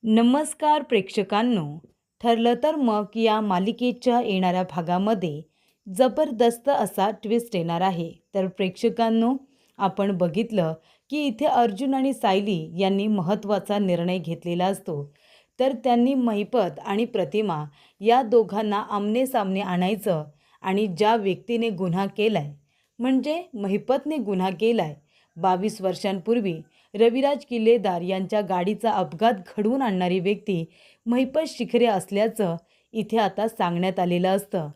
नमस्कार प्रेक्षकांनो. ठरलं तर मग या मालिकेच्या येणाऱ्या भागामध्ये जबरदस्त असा ट्विस्ट येणार आहे. तर प्रेक्षकांनो, आपण बघितलं की इथे अर्जुन आणि सायली यांनी महत्त्वाचा निर्णय घेतलेला असतो. तर त्यांनी महिपत आणि प्रतिमा या दोघांना आमनेसामने आणायचं आणि ज्या व्यक्तीने गुन्हा केलाय, म्हणजे महिपतने गुन्हा केलाय 22 वर्षांपूर्वी रविराज किल्लेदार यांच्या गाडीचा अपघात घडवून आणणारी व्यक्ती महिपत शिखरे असल्याचं इथे आता सांगण्यात आलेलं असतं.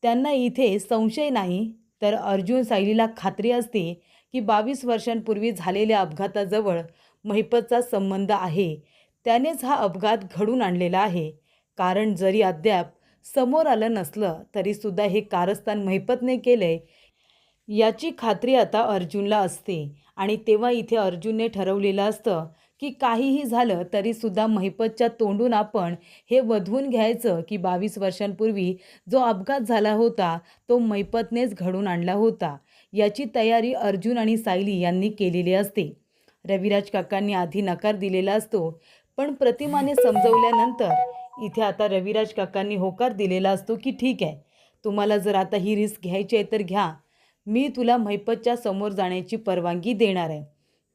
त्यांना इथे संशय नाही, तर अर्जुन सायलीला खात्री असते की 22 वर्षांपूर्वी झालेल्या अपघाताजवळ महिपतचा संबंध आहे. त्यानेच हा अपघात घडवून आणलेला आहे. कारण जरी अद्याप समोर आलं नसलं तरीसुद्धा हे कारस्थान महिपतने केलंय याची खात्री आता अर्जुनला असते. आणि तेव्हा इथे अर्जुनने ठरवलेलं असतं की काहीही झालं तरीसुद्धा महिपतच्या तोंडून आपण हे वधवून घ्यायचं की 22 वर्षांपूर्वी जो अपघात झाला होता तो महिपतनेच घडून आणला होता. याची तयारी अर्जुन आणि सायली यांनी केलेली असते. रविराज काकांनी आधी नकार दिलेला असतो, पण प्रतिमाने समजवल्यानंतर इथे आता रविराज काकांनी होकार दिलेला असतो की ठीक आहे, तुम्हाला जर आता ही रिस्क घ्यायची आहे तर घ्या, मी तुला महिपतच्या समोर जाण्याची परवानगी देणार आहे.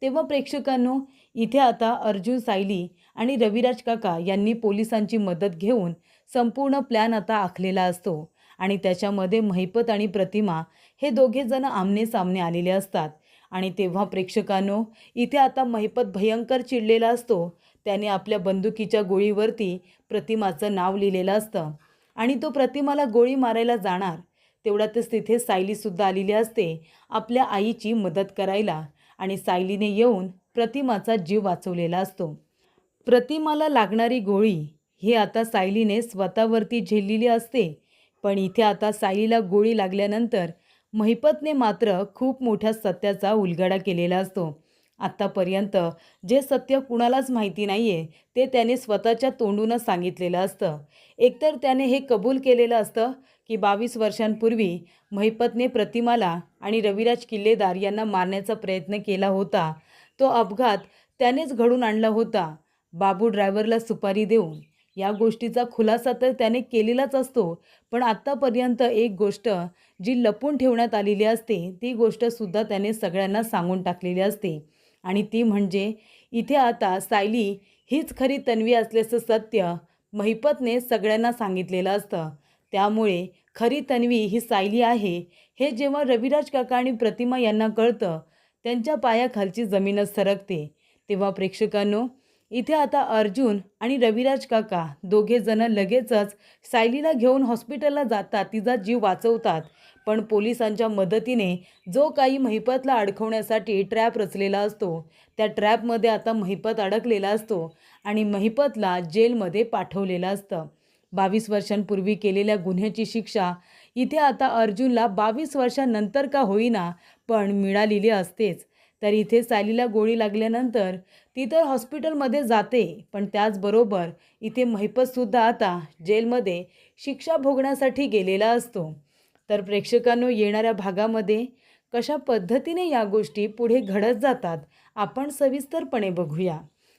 तेव्हा प्रेक्षकांनो, इथे आता अर्जुन, सायली आणि रविराज काका यांनी पोलिसांची मदत घेऊन संपूर्ण प्लॅन आता आखलेला असतो आणि त्याच्यामध्ये महिपत आणि प्रतिमा हे दोघे जण आमनेसामने आलेले असतात. आणि तेव्हा प्रेक्षकांनो, इथे आता महिपत भयंकर चिडलेला असतो. त्याने आपल्या बंदुकीच्या गोळीवरती प्रतिमाचं नाव लिहिलेलं असतं आणि तो प्रतिमाला गोळी मारायला जाणार तेवढ्यातच तिथे सायलीसुद्धा आलेली असते आपल्या आईची मदत करायला. आणि सायलीने येऊन प्रतिमाचा जीव वाचवलेला असतो. प्रतिमाला लागणारी गोळी ही आता सायलीने स्वतःवरती झेललेली असते. पण इथे आता सायलीला गोळी लागल्यानंतर महिपतने मात्र खूप मोठ्या सत्याचा उलगडा केलेला असतो. आत्तापर्यंत जे सत्य कुणालाच माहिती नाही आहे ते त्याने स्वतःच्या तोंडूनच सांगितलेलं असतं. एकतर त्याने हे कबूल केलेलं असतं की 22 वर्षांपूर्वी महिपतने प्रतिमाला आणि रविराज किल्लेदार यांना मारण्याचा प्रयत्न केला होता. तो अपघात त्यानेच घडून आणला होता, बाबू ड्रायव्हरला सुपारी देऊन. या गोष्टीचा खुलासा तर त्याने केलेलाच असतो, पण आत्तापर्यंत एक गोष्ट जी लपून ठेवण्यात आलेली असते ती गोष्टसुद्धा त्याने सगळ्यांना सांगून टाकलेली असते. आणि ती म्हणजे इथे आता सायली हीच खरी तन्वी असल्याचं सत्य महिपतने सगळ्यांना सांगितलेलं असतं. त्यामुळे खरी तन्वी ही सायली आहे हे जेव्हा रविराज काका आणि प्रतिमा यांना कळतं, त्यांच्या पायाखालची जमीनच सरकते. तेव्हा प्रेक्षकांनो, इथे आता अर्जुन आणि रविराज काका दोघे जण लगेचच सायलीला घेऊन हॉस्पिटलला जातात, तिचा जीव वाचवतात. पण पोलिसांच्या मदतीने जो काही महिपतला अडकवण्यासाठी ट्रॅप रचलेला असतो त्या ट्रॅपमध्ये आता महिपत अडकलेला असतो आणि महिपतला जेलमध्ये पाठवलेलं असतं. 22 वर्षांपूर्वी केलेल्या गुन्ह्याची शिक्षा इथे आता अर्जुनला 22 वर्षांनंतर का होईना पण मिळालेली असतेच. तर इथे सायलीला गोळी लागल्यानंतर ती तर हॉस्पिटलमध्ये जाते, पण त्याचबरोबर इथे महिपतसुद्धा आता जेलमध्ये शिक्षा भोगण्यासाठी गेलेला असतो. तर प्रेक्षकांनो, येणाऱ्या भागामध्ये कशा पद्धतीने या गोष्टी पुढे घडत जातात आपण सविस्तरपणे बघूया.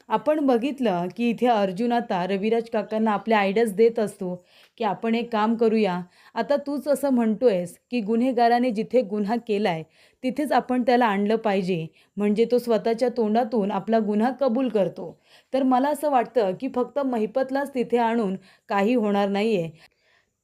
आपण बघितलं की इथे अर्जुन आता रविराज काकांना आपल्या आयडियाज देत असतो की आपण एक काम करूया, आता तूच असं म्हणतोयस की गुन्हेगाराने जिथे गुन्हा केलाय तिथेच आपण त्याला आणलं पाहिजे, म्हणजे तो स्वतःच्या तोंडातून आपला गुन्हा कबूल करतो. तर मला असं वाटतं की फक्त महिपतलाच तिथे आणून काही होणार नाही आहे,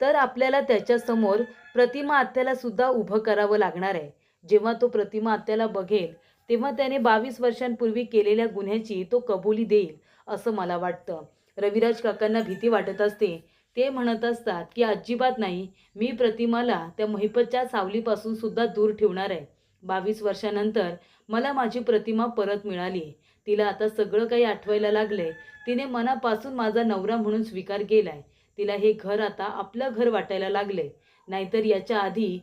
तर आपल्याला त्याच्यासमोर प्रतिमा आत्याला सुद्धा उभं करावं लागणार आहे. जेव्हा तो प्रतिमा आत्याला बघेल तेव्हा त्याने 22 वर्षांपूर्वी केलेल्या गुन्ह्याची तो कबुली देईल असं मला वाटतं. रविराज काकांना भीती वाटत असते. ते म्हणत असतात की अजिबात नाही, मी प्रतिमाला त्या महिपतच्या सावलीपासून सुद्धा दूर ठेवणार आहे. 22 वर्षानंतर मला माझी प्रतिमा परत मिळाली. तिला आता सगळं काही आठवायला लागलंय. तिने मनापासून माझा नवरा म्हणून स्वीकार केलाय. तिला हे घर आता आपलं घर वाटायला लागले. नाहीतर याच्या आधी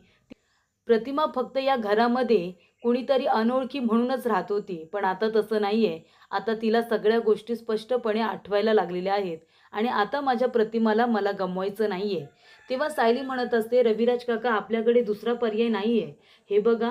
प्रतिमा फक्त या घरामध्ये कुणीतरी अनोळखी म्हणूनच राहत होती, पण आता तसं नाही आहे. आता तिला सगळ्या गोष्टी स्पष्टपणे आठवायला लागलेल्या आहेत आणि आता माझ्या प्रतिमाला मला गमवायचं नाही आहे. तेव्हा सायली म्हणत असते, रविराज काका, आपल्याकडे दुसरा पर्याय नाही आहे. हे बघा,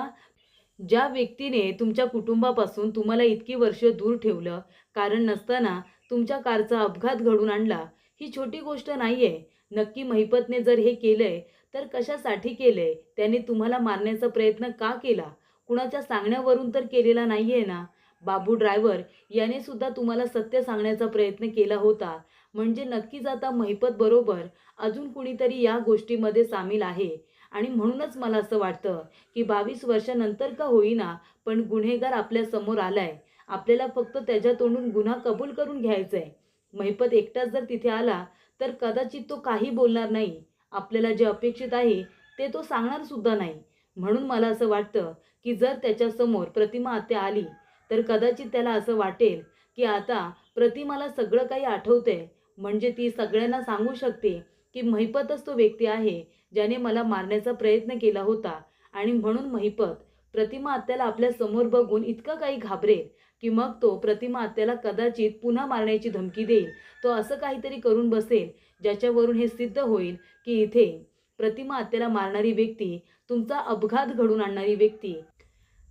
ज्या व्यक्तीने तुमच्या कुटुंबापासून तुम्हाला इतकी वर्ष दूर ठेवलं, कारण नसताना तुमच्या कारचा अपघात घडवून आणला, ही छोटी गोष्ट नाही आहे. नक्की महिपतने जर हे केलंय, तर कशासाठी केलंय? त्याने तुम्हाला मारण्याचा प्रयत्न का केला? कुणाच्या सांगण्यावरून तर केलेला नाहीये ना? बाबू ड्रायव्हर याने सुद्धा तुम्हाला सत्य सांगण्याचा प्रयत्न केला होता. म्हणजे नक्कीच आता महिपत बरोबर अजून कुणीतरी या गोष्टीमध्ये सामील आहे. आणि म्हणूनच मला असं वाटतं, की 22 वर्षानंतर का होईना, पण गुन्हेगार आपल्या समोर आलाय. आपल्याला फक्त त्याच्या तोंडून गुन्हा कबूल करून घ्यायचा आहे. महिपत एकटाच जर तिथे आला, तर कदाचित तो काही बोलणार नाही. आपल्याला जे अपेक्षित आहे, ते तो सांगणार सुद्धा नाही. म्हणून मला असं वाटतं, की जर त्याच्यासमोर प्रतिमा आत्या आली, तर कदाचित त्याला असं वाटेल, की आता प्रतिमाला सगळं काही आठवतंय. म्हणजे ती सगळ्यांना सांगू शकते, की महिपतच तो व्यक्ती आहे, ज्याने मला मारण्याचा प्रयत्न केला होता. आणि म्हणून महिपत प्रतिमा आत्याला आपल्या समोर बघून इतका काही घाबरेल, की मग तो प्रतिमा आत्याला कदाचित पुन्हा मारण्याची धमकी देईल. तो असं काहीतरी करून बसेल, ज्याच्यावरून हे सिद्ध होईल, की इथे प्रतिमा आत्याला मारणारी व्यक्ती, तुमचा अपघात घडवून आणणारी व्यक्ती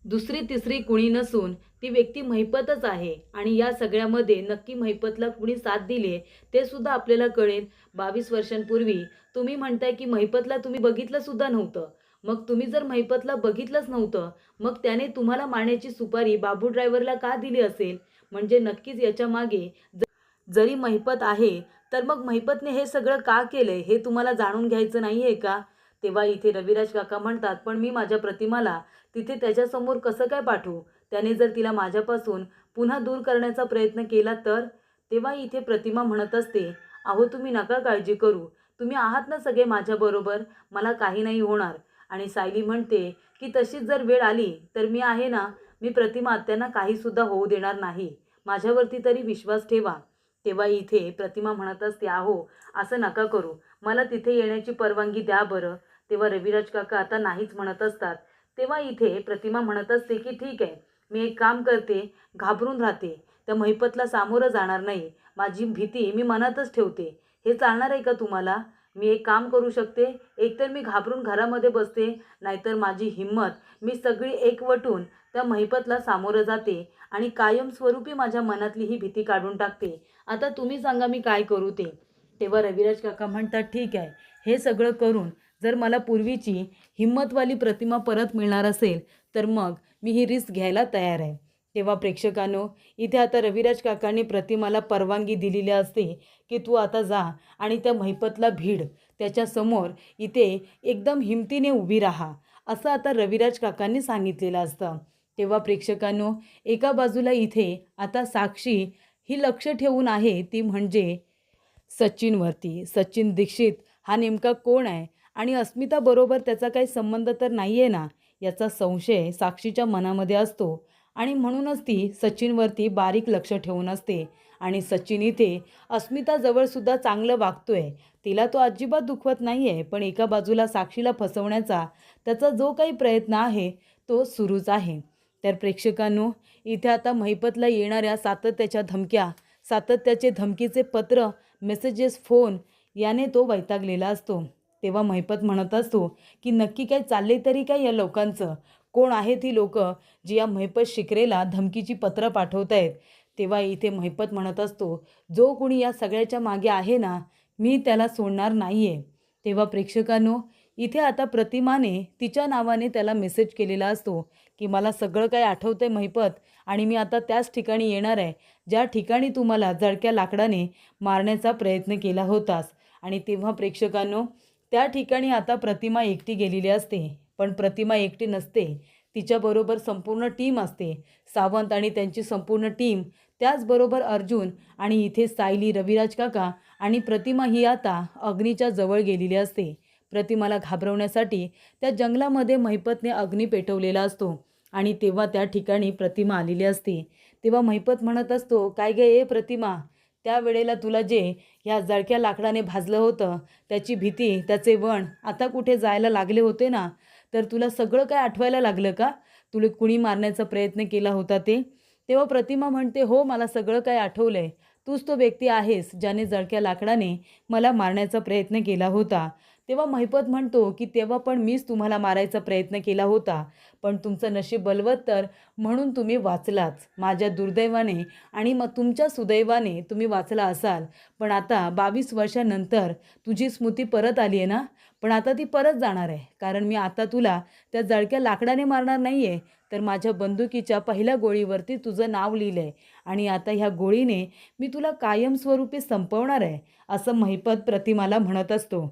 दुसरी तिसरी कुणी नसून ती व्यक्ती महिपतच आहे. आणि या सगळ्यामध्ये नक्की महिपतला कुणी साथ दिली ते सुद्धा आपल्याला कळेल. 22 वर्षांपूर्वी तुम्ही म्हणताय, की महिपतला तुम्ही बघितलं सुद्धा नव्हतं. मग तुम्ही जर महिपतला बघितलंच नव्हतं, मग त्याने तुम्हाला मारण्याची सुपारी बाबू ड्रायव्हरला का दिली असेल? म्हणजे नक्कीच याच्यामागे जरी महिपत आहे, तर मग महिपतने हे सगळं का केलंय हे तुम्हाला जाणून घ्यायचं नाहीये का? तेव्हा इथे रविराज काका म्हणतात, "पण मी माझ्या प्रतिमाला तिथे त्याच्यासमोर कसं काय पाठवू? त्याने जर तिला माझ्यापासून पुन्हा दूर करण्याचा प्रयत्न केला तर?" तेव्हा इथे प्रतिमा म्हणत असते, "अहो तुम्ही नका काळजी करू. तुम्ही आहात ना सगळे माझ्याबरोबर. मला काही नाही होणार." आणि सायली म्हणते, की "तशीच जर वेळ आली तर मी आहे ना. मी प्रतिमा आत्यांना काहीसुद्धा होऊ देणार नाही. माझ्यावरती तरी विश्वास ठेवा." तेव्हा इथे प्रतिमा म्हणत असते, "अहो असं नका करू. मला तिथे येण्याची परवानगी द्या बरं." तेव्हा रविराज काका आता नाहीच म्हणत असतात. तेव्हा इथे प्रतिमा म्हणत असते, की "ठीक आहे, मी एक काम करते, घाबरून राहते. त्या महिपतला सामोरं जाणार नाही. माझी भीती मी मनातच ठेवते. हे चालणार आहे का तुम्हाला? मी एक काम करू शकते, एकतर मी घाबरून घरामध्ये बसते, नाहीतर माझी हिंमत मी सगळी एकवटून त्या महिपतला सामोरं जाते आणि कायमस्वरूपी माझ्या मनातली ही भीती काढून टाकते. आता तुम्ही सांगा मी काय करू ते?" तेव्हा रविराज काका म्हणतात, "ठीक आहे, हे सगळं करून जर मला पूर्वीची हिंमतवाली प्रतिमा परत मिळणार असेल, तर मग मी ही रिस्क घ्यायला तयार आहे." तेव्हा प्रेक्षकांनो, इथे आता रविराज काकांनी प्रतिमाला परवानगी दिलेली असते, की "तू आता जा आणि त्या महिपतला भीड. त्याच्यासमोर इथे एकदम हिमतीने उभी राहा." असं आता रविराज काकांनी सांगितलेलं असतं. तेव्हा प्रेक्षकांनो, एका बाजूला इथे आता साक्षी ही लक्ष ठेवून आहे, ती म्हणजे सचिनवरती. सचिन दीक्षित हा नेमका कोण आहे? आणि अस्मिताबरोबर त्याचा काही संबंध तर नाही आहे ना? याचा संशय साक्षीच्या मनामध्ये असतो. आणि म्हणूनच ती सचिनवरती बारीक लक्ष ठेवून असते. आणि सचिन इथे अस्मिताजवळसुद्धा चांगलं वागतोय. तिला तो अजिबात दुखवत नाही आहे. पण एका बाजूला साक्षीला फसवण्याचा त्याचा जो काही प्रयत्न आहे, तो सुरूच आहे. तर प्रेक्षकांनो, इथे आता महिपतला येणाऱ्या सातत्याच्या धमक्या, सातत्याचे धमकीचे पत्र, मेसेजेस, फोन याने तो वैतागलेला असतो. तेव्हा महिपत म्हणत असतो, की "नक्की काय चाललंय तरी काय या लोकांचं? कोण आहेत ही लोकं जी या महिपत शिकरेला धमकीची पत्रं पाठवत आहेत?" तेव्हा इथे महिपत म्हणत असतो, "जो कोणी या सगळ्याच्या मागे आहे ना, मी त्याला सोडणार नाही आहे." तेव्हा प्रेक्षकांनो, इथे आता प्रतिमाने तिच्या नावाने त्याला मेसेज केलेला असतो, की "मला सगळं काही आठवतंय महिपत, आणि मी आता त्याच ठिकाणी येणार आहे, ज्या ठिकाणी तू मला जळक्या लाकडाने मारण्याचा प्रयत्न केला होतास." आणि तेव्हा प्रेक्षकांनो, त्या ठिकाणी आता प्रतिमा एकटी गेलेली असते. पण प्रतिमा एकटी नसते. तिच्याबरोबर संपूर्ण टीम असते. सावंत आणि त्यांची संपूर्ण टीम, त्याचबरोबर अर्जुन आणि इथे सायली, रविराज काका आणि प्रतिमा ही आता अग्नीच्या जवळ गेलेली असते. प्रतिमाला घाबरवण्यासाठी त्या जंगलामध्ये महिपतने अग्नी पेटवलेला असतो. आणि तेव्हा त्या ठिकाणी प्रतिमा आलेली असते. तेव्हा महिपत म्हणत असतो, "काय गे ए प्रतिमा, त्यावेळेला तुला जे ह्या जळक्या लाकडाने भाजलं होतं, त्याची भीती, त्याचे वण आता कुठे जायला लागले होते ना, तर तुला सगळं काय आठवायला लागलं का? तुला कुणी मारण्याचा प्रयत्न केला होता ते?" तेव्हा प्रतिमा म्हणते, "हो, मला सगळं काय आठवलं आहे. तूच तो व्यक्ती आहेस ज्याने जळक्या लाकडाने मला मारण्याचा प्रयत्न केला होता." तेव्हा महिपत म्हणतो की तेव्हा पण मीच तुम्हाला मारायचा प्रयत्न केला होता, पण तुमचं नशीब बलवत्तर म्हणून तुम्ही वाचलाच. माझ्या दुर्दैवाने आणि मग तुमच्या सुदैवाने तुम्ही वाचला असाल. पण आता 22 वर्षानंतर तुझी स्मृती परत आली आहे ना, पण आता ती परत जाणार आहे. कारण मी आता तुला त्या जळक्या लाकडाने मारणार नाही आहे, तर माझ्या बंदुकीच्या पहिल्या गोळीवरती तुझं नाव लिहिलं आहे आणि आता ह्या गोळीने मी तुला कायमस्वरूपी संपवणार आहे, असं महिपत प्रतिमाला म्हणत असतो.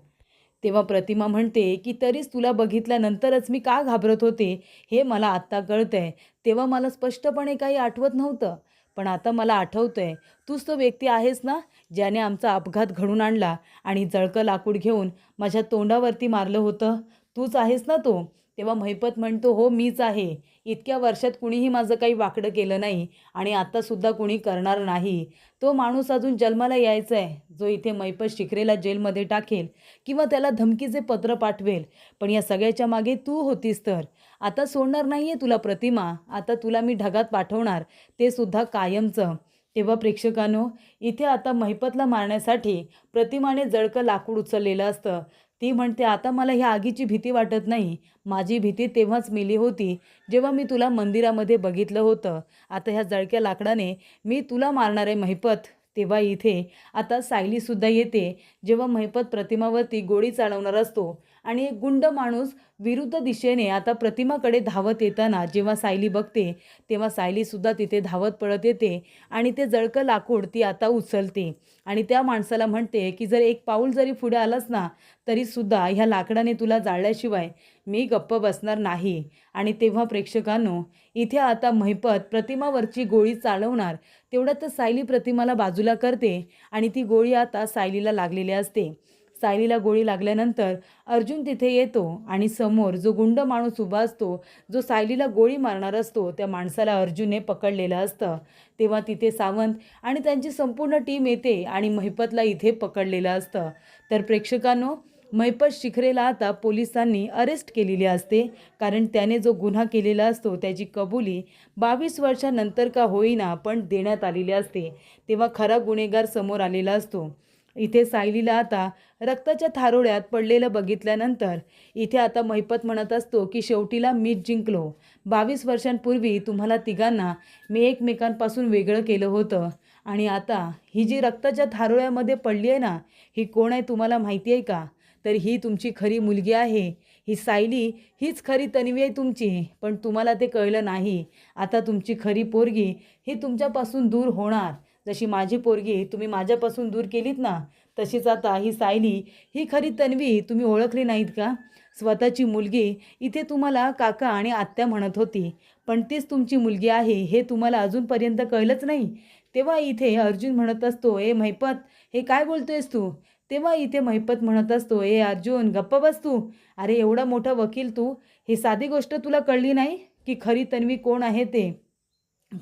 तेव्हा प्रतिमा म्हणते की तरीच तुला बघितल्यानंतरच मी का घाबरत होते हे मला आत्ता कळतंय. तेव्हा मला स्पष्टपणे काही आठवत नव्हतं, पण आता मला आठवतंय. तूच तो व्यक्ती आहेस ना, ज्याने आमचा अपघात घडवून आणला आणि जळकं लाकूड घेऊन माझ्या तोंडावरती मारलं होतं. तूच आहेस ना तो? तेव्हा महिपत म्हणतो, हो मीच आहे. इतक्या वर्षात कुणीही माझं काही वाकडं केलं नाही आणि आत्तासुद्धा कुणी करणार नाही. तो माणूस अजून जन्माला यायचा आहे, जो इथे महिपत शिखरेला जेलमध्ये टाकेल किंवा त्याला धमकीचे पत्र पाठवेल. पण या सगळ्याच्या मागे तू होतीस तर. आता सोडणार नाही आहे तुला प्रतिमा. आता तुला मी ढगात पाठवणार, ते सुद्धा कायमचं. तेव्हा प्रेक्षकांनो, इथे आता महिपतला मारण्यासाठी प्रतिमाने जळकं लाकूड उचललेलं असतं. ती म्हणते, आता मला ह्या आगीची भीती वाटत नाही. माझी भीती तेव्हाच मेली होती, जेव्हा मी तुला मंदिरामध्ये बघितलं होतं. आता ह्या जळक्या लाकडाने मी तुला मारणार आहे महिपत. तेव्हा इथे आता सायलीसुद्धा येते. जेव्हा महिपत प्रतिमावरती गोळी चालवणार असतो आणि एक गुंड माणूस विरुद्ध दिशेने आता प्रतिमाकडे धावत येताना जेव्हा सायली बघते, तेव्हा सायलीसुद्धा तिथे धावत पळत येते आणि ते जळकं लाकूड ती आता उचलते आणि त्या माणसाला म्हणते की जर एक पाऊल जरी पुढे आलास ना, तरीसुद्धा ह्या लाकडाने तुला जाळल्याशिवाय मी गप्प बसणार नाही. आणि तेव्हा प्रेक्षकांनो, इथे आता महिपत प्रतिमावरची गोळी चालवणार. तेवढ्यातच सायली प्रतिमाला बाजूला करते आणि ती गोळी आता सायलीला लागलेली असते. सायलीला गोळी लागल्यानंतर अर्जुन तिथे येतो आणि समोर जो गुंड माणूस उभा असतो, जो सायलीला गोळी मारणार असतो, त्या माणसाला अर्जुनने पकडलेलं असतं. तेव्हा तिथे सावंत आणि त्यांची संपूर्ण टीम येते आणि महिपतला इथे पकडलेलं असतं. तर प्रेक्षकांनो, महिपत शिखरेला आता पोलिसांनी अरेस्ट केलेली असते, कारण त्याने जो गुन्हा केलेला असतो त्याची कबुली 22 वर्षानंतर का होईना पण देण्यात आलेली असते. तेव्हा खरा गुन्हेगार समोर आलेला असतो. इथे सायलीला आता रक्ताच्या थारोळ्यात पडलेलं बघितल्यानंतर इथे आता महिपत म्हणत असतो की शेवटीला मीच जिंकलो. 22 वर्षांपूर्वी तुम्हाला तिघांना मी एकमेकांपासून वेगळं केलं होतं आणि आता ही जी रक्ताच्या थारोळ्यामध्ये पडली आहे ना, ही कोण आहे तुम्हाला माहिती आहे का? तर ही तुमची खरी मुलगी आहे. ही सायली हीच खरी तन्वी आहे तुमची, पण तुम्हाला ते कळलं नाही. आता तुमची खरी पोरगी ही तुमच्यापासून दूर होणार. जशी माझी पोरगी तुम्ही माझ्यापासून दूर केलीत ना, तशीच आता ही सायली ही खरी तन्वी तुम्ही ओळखली नाहीत का? स्वतःची मुलगी इथे तुम्हाला काका आणि आत्या म्हणत होती, पण तीच तुमची मुलगी आहे हे तुम्हाला अजूनपर्यंत कळलंच नाही. तेव्हा इथे अर्जुन म्हणत असतो, ए महिपत, हे काय बोलतोयस तू? तेव्हा इथे महिपत म्हणत असतो, ए अर्जुन गप्प बस तू. अरे एवढा मोठा वकील तू, ही साधी गोष्ट तुला कळली नाही की खरी तन्वी कोण आहे ते?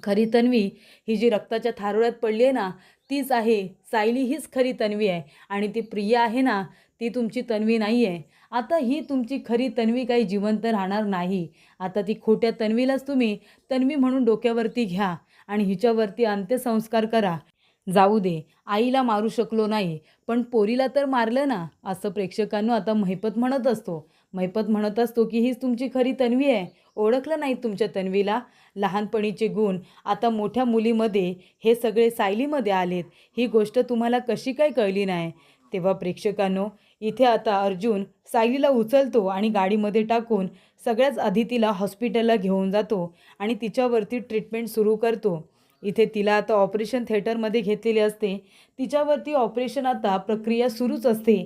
खरी तन्वी ही जी रक्ताच्या थारोळ्यात पडली आहे ना, तीच आहे. सायली हीच खरी तन्वी आहे आणि ती प्रिया आहे ना, ती तुमची तन्वी नाही आहे. आता ही तुमची खरी तन्वी काही जिवंत राहणार नाही. आता ती खोट्या तन्वीलाच तुम्ही तन्वी म्हणून डोक्यावरती घ्या आणि हिच्यावरती अंत्यसंस्कार करा. जाऊ दे, आईला मारू शकलो नाही, पण पोरीला तर मारलं ना, असं प्रेक्षकांनो आता महिपत म्हणत असतो. महिपत म्हणत असतो की हीच तुमची खरी तन्वी आहे. ओळखलं नाही तुमच्या तन्वीला? लहानपणीचे गुण आता मोठ्या मुलीमध्ये हे सगळे सायलीमध्ये आलेत. ही गोष्ट तुम्हाला कशी काय कळली नाही? तेव्हा प्रेक्षकांनो, इथे आता अर्जुन सायलीला उचलतो आणि गाडीमध्ये टाकून सगळ्याच आधी तिला हॉस्पिटलला घेऊन जातो आणि तिच्यावरती ट्रीटमेंट सुरू करतो. इथे तिला आता ऑपरेशन थिएटरमध्ये घेतलेली असते. तिच्यावरती ऑपरेशन आता प्रक्रिया सुरूच असते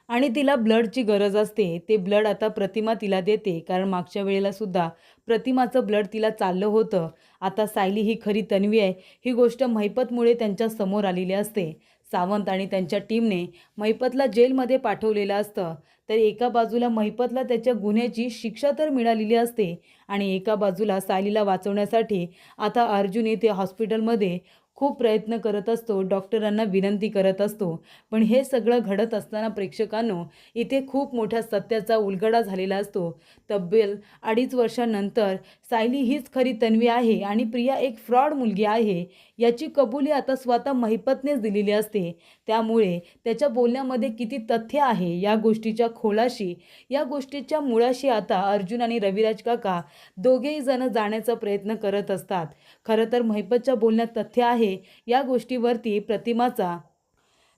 आणि तिला ब्लडची गरज असते. ते ब्लड आता प्रतिमा तिला देते, कारण मागच्या वेळेला सुद्धा प्रतिमाचं ब्लड तिला चाललं होतं. आता सायली ही खरी तन्वी आहे ही गोष्ट महिपतमुळे त्यांच्या समोर आलेली असते. सावंत आणि त्यांच्या टीमने महिपतला जेलमध्ये पाठवलेलं असतं. तर एका बाजूला महिपतला त्याच्या गुन्ह्याची शिक्षा तर मिळालेली असते आणि एका बाजूला सायलीला वाचवण्यासाठी आता अर्जुन इथे हॉस्पिटलमध्ये खूप प्रयत्न करत असतो, डॉक्टरांना विनंती करत असतो. पण हे सगळं घडत असताना प्रेक्षकांनो, इथे खूप मोठ्या सत्याचा उलगडा झालेला असतो. तब्बल 2.5 वर्षांनंतर सायली हीच खरी तन्वी आहे आणि प्रिया एक फ्रॉड मुलगी आहे याची कबुली आता स्वतः महिपतनेच दिलेली असते. त्यामुळे त्याच्या बोलण्यामध्ये किती तथ्य आहे या गोष्टीच्या खोलाशी, या गोष्टीच्या मुळाशी आता अर्जुन आणि रविराज काका दोघेही जण जाण्याचा प्रयत्न करत असतात. खरं तर महिपतच्या बोलण्यात तथ्य आहे या गोष्टीवरती प्रतिमाचा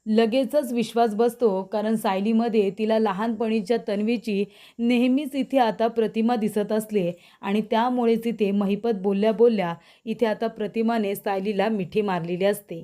लगेचच विश्वास बसतो, कारण सायलीमध्ये तिला लहानपणीच्या तन्वीची नेहमीच इथे आता प्रतिमा दिसत असते आणि त्यामुळेच इथे महिपत बोलल्या बोलल्या इथे आता प्रतिमाने सायलीला मिठी मारलेली असते.